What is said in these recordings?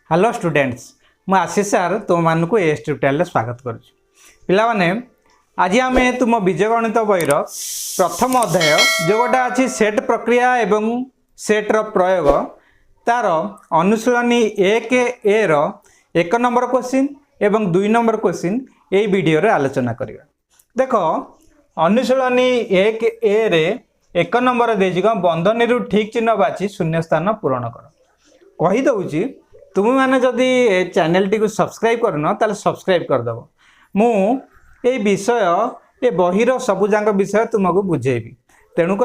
Hello students मु आशीष sir तुम मानक ए ट्यूटोरियल स्वागत करुच्ची पिलाने आज आम तुम बीज गणित बहीर प्रथम अध्याय जो गोटा अच्छी सेट प्रक्रिया एवं सेट्र प्रयोग तार अनुशीलनी 1A रो 1 नंबर क्वेश्चन एवं 2 नंबर क्वेश्चन यही वीडियो रे आलोचना करिया। देख अनुशीलनी 1A रे 1 नंबर देजी बंधनी रु ठीक चिन्ह बाची शून्य स्थान पूरण कर कही दउची। तुम मैंने जदि चैनल टी को सब्सक्राइब करन ताले सब्सक्राइब करदेव। मु ये विषय ये बहीर सबुजाक विषय तुमको बुझेबी तेणुक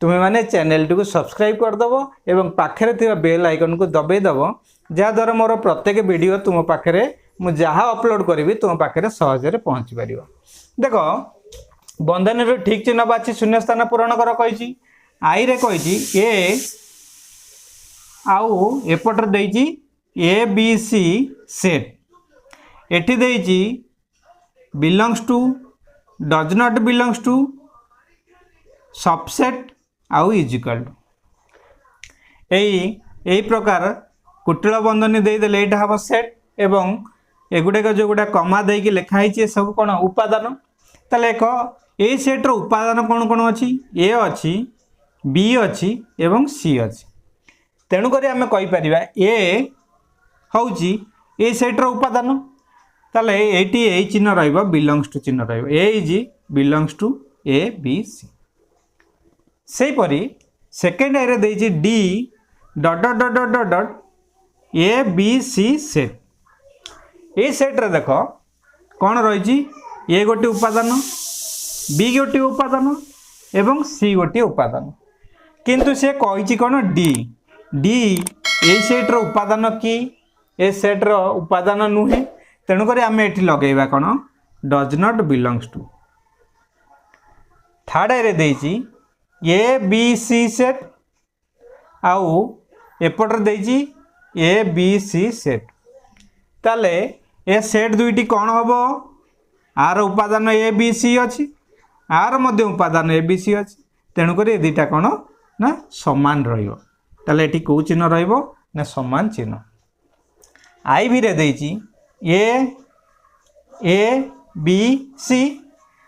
तुम्हें मैंने चैनल टी को सब्सक्राइब करदेव एवं पाखे थी बेल आइकन को दबेदेव जहाद्वारा मोर प्रत्येक वीडियो तुम पाखे मुझे जहाँ अपलोड करी तुम पाखे सहजरे पहुँची पार। देख बंधनी ठीक चिन्ह बाची शून्य स्थान पूरण कर कही आई रे कही ए आउ एपटर देजी ABC सेट एठी देजी belongs to does not belongs to subset आउ इज इक्वल टू यही प्रकार कुटिल बंधनी देदेले यहाँ हम सेट एवं एगुड़ाक जो गुड़ा कमा देकी लिखाई सब कौन उपादान ताले एक ए सेट्र उपादान कौन कौन अच्छी ए अच्छी बी अच्छी एवं सी अच्छी तेणुक आम कहीपर ए हूँ ए सेट्र उपादान ताले ये चिन्ह रही बिलोंग्स टू चिन्ह रही A is belongs to A B C सेपरी सेकेंड ए देजी D dot dot dot dot dot A B C set A सेट्रे देख कौन रही ए गोटे उपादान बी गोटे उपादान एवं सी गोटे उपादान किंतु से कही कौन डी डी ए सेट्र उपादान कि ए सेट्र उपादान नुहे तेणुक आम ये लगेगा कौन does not belongs to. Third A देजी ए बी सी सेट आउ एपटर देजी ए बी सी सेट ताले ए सेट दुईटी कौन हम आर उपादान ए बी सी अच्छी आर मध्य उपादान ए बी सी अच्छी तेणुक ये दुईटा कौन ना समान रही कौ चिन्ह रहा समान चिन्ह। आई भी रे देजी A B C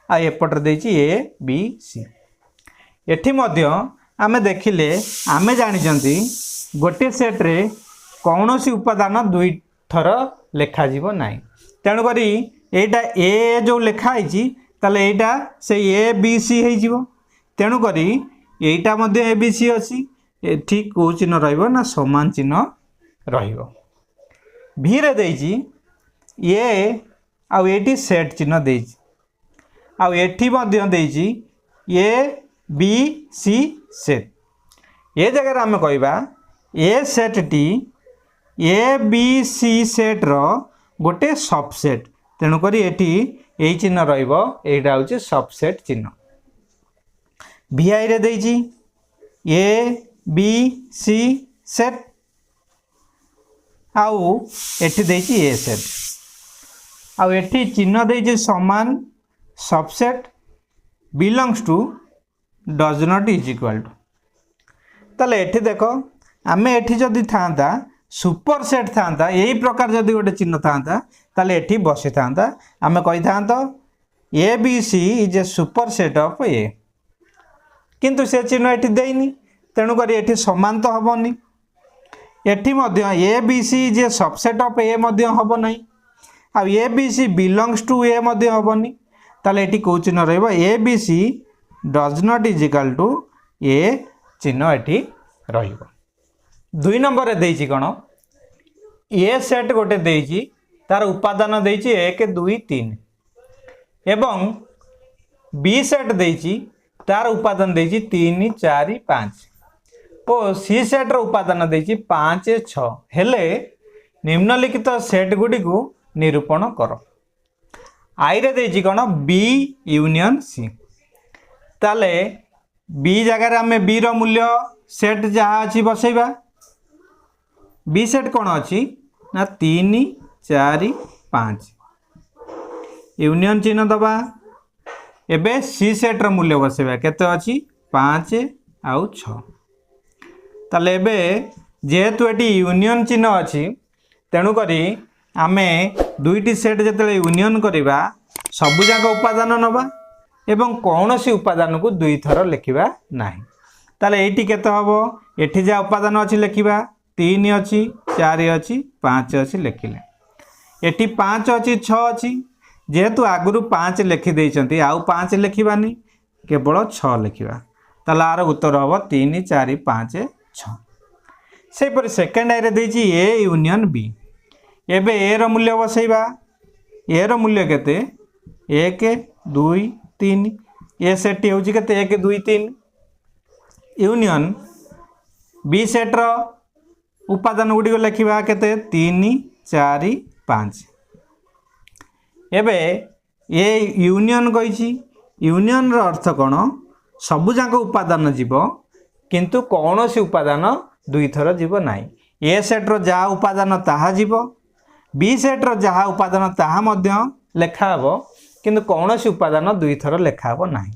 uh एपटर देजी A B सी एठी मध्य आमे देखिले आमे जानिचंती गोटे सेट्रे कौन सी उपादान दुई थर लेखा जीव नाई तेणुक एटा ए जो लिखाई ताले एटा से ए बी सी हो तेणुक एटा मध्य ए बी सी अच्छी एठी को चिन्ह रहिबो ना समान चिन्ह रहिबो। भी रे देजी ए आउ एटी सेट चिन्ह देजी आउ एठी मध्य देजी ए बी सी सेट ए जगह आम कहवा ए सेट टी ए बी सी सेट रो गोटे सबसेट तेणुक एटी ए चिन्ह रहिबो एटा होची सबसेट चिन्ह। भी आई रे देजी ए बी सी सेट आउ एठी देजी ए सेट आउ एठी चिन्ह देजी समान subset belongs to does not is equal to ताले एठी देखो आमे एठी जदि थांता सुपर सेट थांता यही प्रकार जदि गोटे चिन्ह थांता ताले एठी बसी थांता आमे कहि थांतो A B C is a superset of A किंतु से चिन्ह एठी देइनी तेणुक एठी समान तो हबनी एठी मध्य ए बी सी जे सबसेट ऑफ ए मध्य हब नहीं आ A B C belongs to A मध्य हबनी ताले एठी को चिन्ह रहबो A B C does not is equal to A चिन्ह एठी रहिबो। 2 नंबर रे देइची कोन ए सेट गोटे देइची तार उपादान देइची 1 2 3 एवं बी सेट देइची तार उपादान देइची 3 4 5 और सी सेट्र उपादान देइची 5 6 हेले निम्नलिखित सेट गुडी को निरूपण कर। आई रे देइची कोन बी यूनियन सी ताले बी जगह आम बी रो मूल्य सेट जहाँ अच्छी बसैबा बी सेट कौन अच्छी ना 3 4 5 यूनियन चिन्ह दबा एबे सी सेट्र मूल्य बसैबा केते अच्छी 5 आउ 6 ताले एबे जेहेतु एटी यूनियन चिन्ह अच्छी तेणुक आम दुईटी सेट जो यूनियन करवा सबुजाक उपादान नवा एवं कौन सी उपादान को दुई थर लिखा ना ताले ये हम ये जहाँ उपादान अच्छी लिखा 3 अच्छी 4 अच्छी 5 अच्छी लिखिले ये 5 अच्छी 6 अच्छी जेहेतु आगुरी 5 लिखिदे आउ 5 लिखवानी केवल 6 लिखा ताल आर उत्तर हम 3 4 5 6 सेपरि सेकेंड आई देती ए यूनियन बी एबे ए रो मूल्य बसैबा ए रो मूल्य केते 1 2 3 ए सेट होउची केते 1 2 3 यूनियन बी सेट रो उपादान गुडी लिखा केते 3 4 5 एबे ए यूनियन कही यूनियन रो अर्थ कौन सबुजाक उपादान जीव किंतु कौन सी उपादान दुई थर जीव नाई ए सेट रो जहाँ उपादान ताहा जीव बी सेट रो जहाँ उपादान ताहा मध्य लेखा हबो किंतु कौन सी उपादान दुई थर लेखा हबो नाही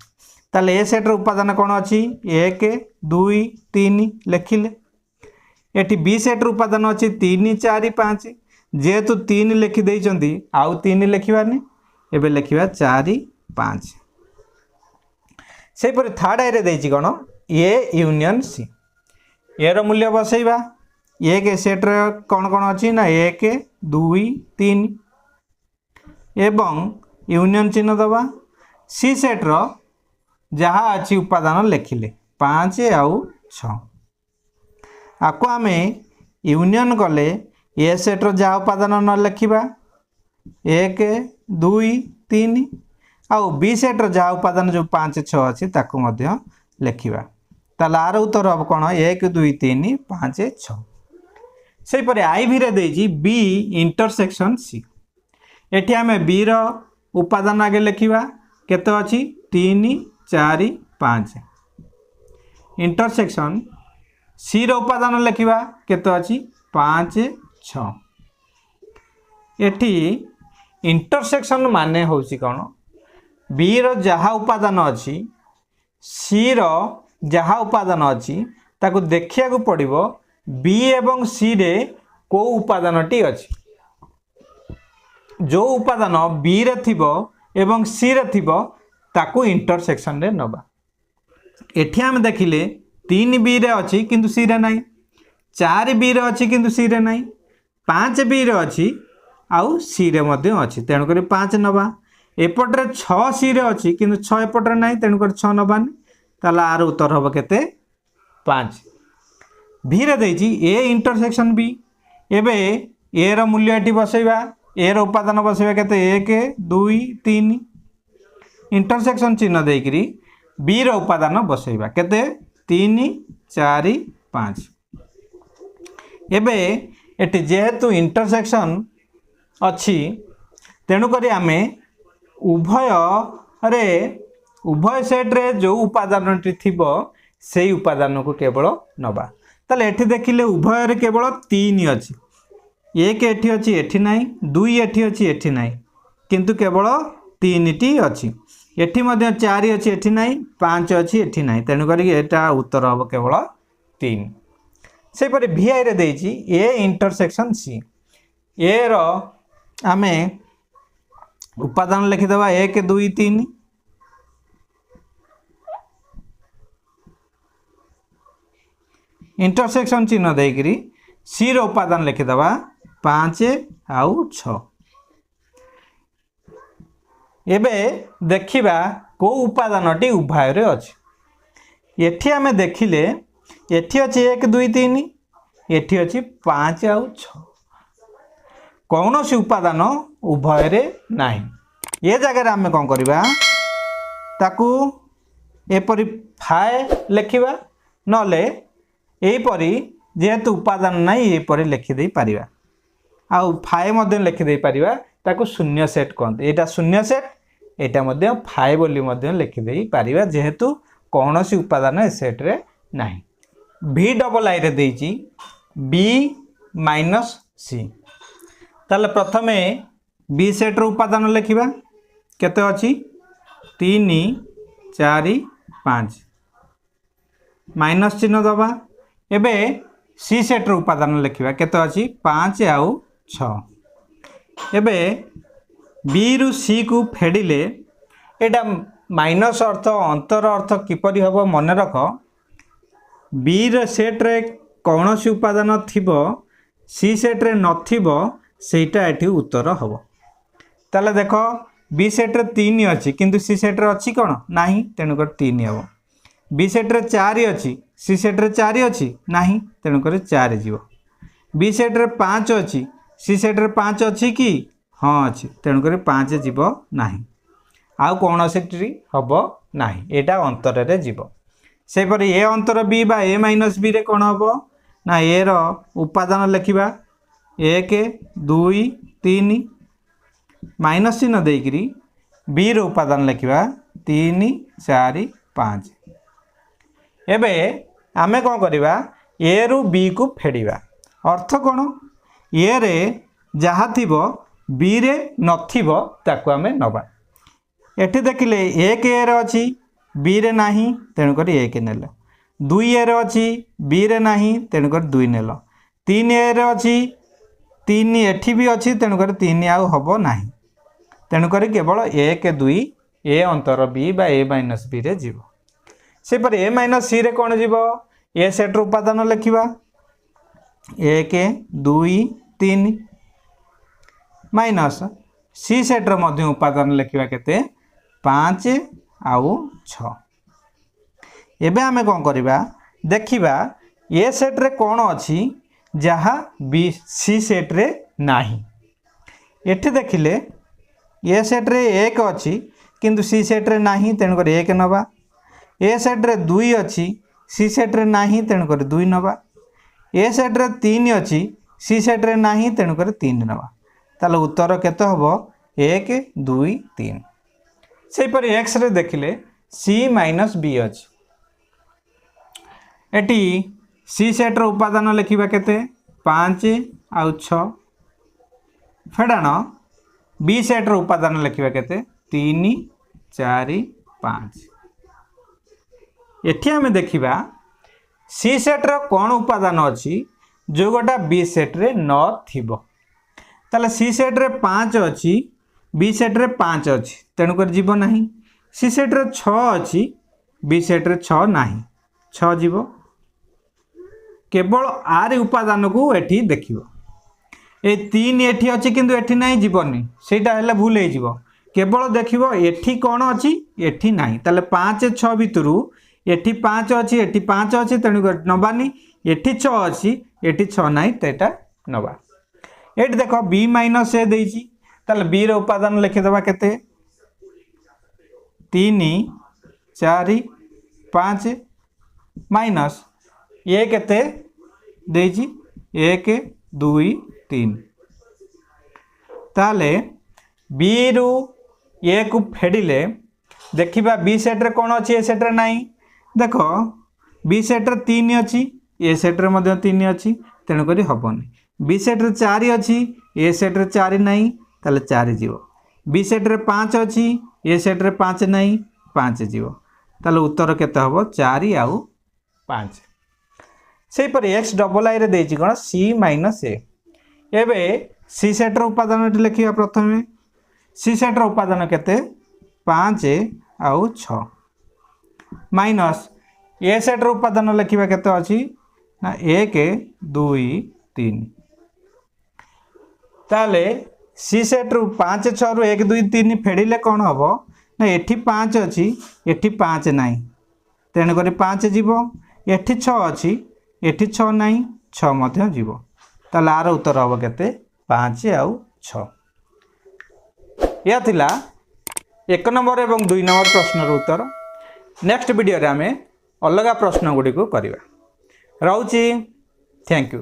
ताले ए सेट रो उपादान कौन अच्छी 1 2 3 लिखिले एटी बी सेट रो उपादान अच्छी 3 4 5 जेहेतु 3 लिखिदे आउ 3 लिखवानी एबे लिखा 4 5 सेपरि थर्ड आई देती कौन ए यूनियन सी ए रो मूल्य बसैबा एक सेट रे कौन कौन अच्छी ना 1 2 3 एवं यूनियन चिन्ह दबा सी सेट रो जहाँ अच्छी उपादान लिखिले 5 आउ 6 आपको आम यूनियन कले ए सेट रो जहाँ उपादान न लिखा 1 2 3 आउ बी सेट रो जहाँ उपादान जो 5 6 अच्छी ताकू मध्य लिखा ताल आर उत्तर हम कौन 1 2 3 5 6 सेपरि आई भी रे देजी बी इंटरसेक्शन सी एठी आम बी रो उपादान आगे लिखा केते अच्छी 3 4 5 इंटरसेक्शन सी रो उपादान लिखा केते अच्छी 5 6 एठी इंटरसेक्शन माने होउसी कौन बी रो जहाँ उपादान अच्छी सी रो जहाँ उपादान अच्छी ताकू देखिया को पड़िबो बी एवं सी रे को उपादानटी अच्छी जो उपादान बी रे थिबो एवं सी रे थिबो ताकू इंटरसेक्शन रे नबा एठी हम देखिले 3 बी रे अच्छी किंतु सी रे नाही 4 बी रे अच्छी किंतु सी रे नाही 5 बी रे अच्छी आउ सी रे मध्य अच्छी तेणु करी 5 नबा एपटरे 6 सी रे अच्छी किंतु 6 एपटरे नाही तेणु करी 6 नबानी ताला आर उत्तर हम केते 5 भी रे देजी ए इंटरसेक्शन बी एबे ए रो मूल्य एठी बसैबा ए रो उपादान बसैबा केते 1 2 3 इंटरसेक्शन चिन्ह देकरी बी रो उपादान बसैबा केते 3 4 5 एबे एठी जेहेतु इंटरसेक्शन अच्छी तेणु करी आमे उभय सेट रे जो उपादान थिबो सेई उपादान को केवल नबा ताले एठी देखिले उभय रे केवल 3 अच्छी 1 एठी अच्छी एठी नाही 2 एठी अच्छी एठी नाही किंतु केवल 3 टी अच्छी एठी मध्य 4 अच्छी एठी नाही 5 अच्छी एठी नाही तेणु करी एटा उत्तर हम केवल 3 सेपरि भी आई रे देछि ए इंटरसेक्शन सी ए रो आमे उपादान लिखिदेवा 1 2 3 इंटरसेक्शन चिन्ह देकरी सी रो उपादान लिखिदेवा 5 आउ 6 एबे देखिबा को उपादानटी उभय रे अछि एठी आमे देखिले एठी अछि 1 2 3 एठी अछि 5 आउ 6 कौन सी उपादान उभय रे नाही ये जगह आमे कोन करबा ताकू एपरि फाय लिखिबा नले एपरि जेहेतु उपादान नहीं एपरि लिखिदे पारिबा आउ फाय मध्य लिखिदे पारिबा ताकू शून्य सेट कहते एटा शून्य सेट एटा मध्य फाय बोली मध्य लिखिदे पारिबा जेहेतु कौन सी उपादान ए सेट रे नाही भी डबल आई रे देछि बी माइनस सी ताले प्रथमे बी सेट रो उपादान लिखिबा केते अछि 3 4 5 माइनस चिन्ह दबा एबे सी सेट रो उपादान लिखिबा केते अछि 5 आउ 6 एबे बी रु सी को फेडिले एटा माइनस अर्थ अंतर अर्थ किपरि हबो मन रख बी रे सेट रे कौन सी उपादान थिबो सी सेट रे नथिबो सेटा एठी उत्तर हबो। ताले देखो बी सेट रे 3 अछि किंतु सी सेट रे अछि कोन नाही तेनु कर 3 हबो। बी सेट रे 4 अछि सी सेट रे 4 अछि नाही तेनु कर 4 जीवो। बी सेट रे 5 अछि सी सेट रे 5 अछि कि हां अछि तेनु कर 5 जीवो नाही आउ कौन से हबो नाही एटा अंतर रे जीवो। से पर ए अंतर बी बा ए माइनस बी रे कौन हबो ना ए रो उपादान लिखिबा 1 2 3 माइनस चिन्ह देकरी बी रो उपादान लिखिबा 3 4 5 एबे आमे कौन करिबा ए रु बी को फेडिबा अर्थ कौन ए रे जहा थिबो बी रे नथिबो ताको आमे नबा एठी देखिले 1 ए रे अछि बी रे नाही तेनु करी 1 नेले 2 ए रे अछि बी रे नाही तेनु करी 2 नेलो 3 ए रे अछि 3 एठी भी अछि तेनु करी 3 आउ हबो नाही तेनु करी केवल 1 2 ए अंतर बी बा ए माइनस बी रे जीवो। से पर ए माइनस सी रे कोन जीवो ए सेट रो उपादान लिखिबा 1 2 3 माइनस सी सेट रो मध्य उपादान लिखिबा केते 5 आउ 6 एबे आमे कोन करिबा देखिबा ए सेट रे कोन अछि जहा बी सी सेट रे नाही एठी देखिले ए सेट रे 1 अछि किंतु सी सेट रे नाही तेन कर 1 नबा ए सेट रे 2 अछि सी सेट रे नाही तेन कर 2 नबा ए सेट रे 3 अछि सी सेट रे नाही तेन कर 3 नबा ताले उत्तर केते हबो 1 2 3 से पर एक्स रे देखिले सी माइनस बी अछि एटी सी सेट रो उपादान लिखिबा केते 5 आउ 6 फेडाण बी सेट रो उपादान लिखिबा केते 3 4 5 एठी हमें देखिबा सी सेट रो कोन उपादान अछि जो गोटा बी सेट रे न थिबो ताले सी सेट रे 5 अछि बी सेट रे 5 अछि तेनु कर जीवो नाही सी सेट रे 6 अछि बी सेट रे 6 नाही 6 जीवो केवल आर उपादान को एठी देखिबो ए 3 एठी अछि किंतु एठी नाही जीवनी सेटा हेले भूल हे जीवो केवल देखिबो एठी कोन अछि एठी नाही ताले 5 6 भितरु एठी 5 अछि एठी 5 अछि तेनु कर नबानी एठी 6 अछि एठी 6 नाही तेटा नबा एठी देखो बी माइनस ए देइची ताले बी रो उपादान लिखि दबा केते 3 4 5 माइनस ए केते देइची 1 2 3 ताले बी रु ए को फेडिले देखिबा बी सेट रे कोन अछि ए सेट रे नाही देखो बी सेट रे 3 अछि ए सेट रे मध्ये 3 अछि तेनु करी हबोनी बी सेट रे 4 अछि ए सेट रे 4 नाही ताले 4 जीवो बी सेट रे 5 अछि ए सेट रे 5 नाही 5 जीवो ताले उत्तर केते हबो 4 आउ 5 से पर x डबल आई रे देछि कोन c माइनस a एबे c सेट रो उपादान लिखिया प्रथमे c सेट रो उपादान केते 5 आउ 6 माइनस a सेट रो उपादान लिखिबा केते अछि ना 1 2 3 ताले सी सेट रु 5 6 रु 1 2 3 फेडिले कोन हबो ना एठी 5 अछि एठी 5 नाही तेन करी 5 जीवो एठी 6 अछि एठी 6 नाही 6 मध्ये जीवो ताले आर उत्तर हबो केते 5 आउ 6 या थिला 1 नंबर एवं 2 नंबर प्रश्न रो उत्तर नेक्स्ट वीडियो रे हमें अलगा प्रश्न गुडी को करिवा रहउची थैंक यू।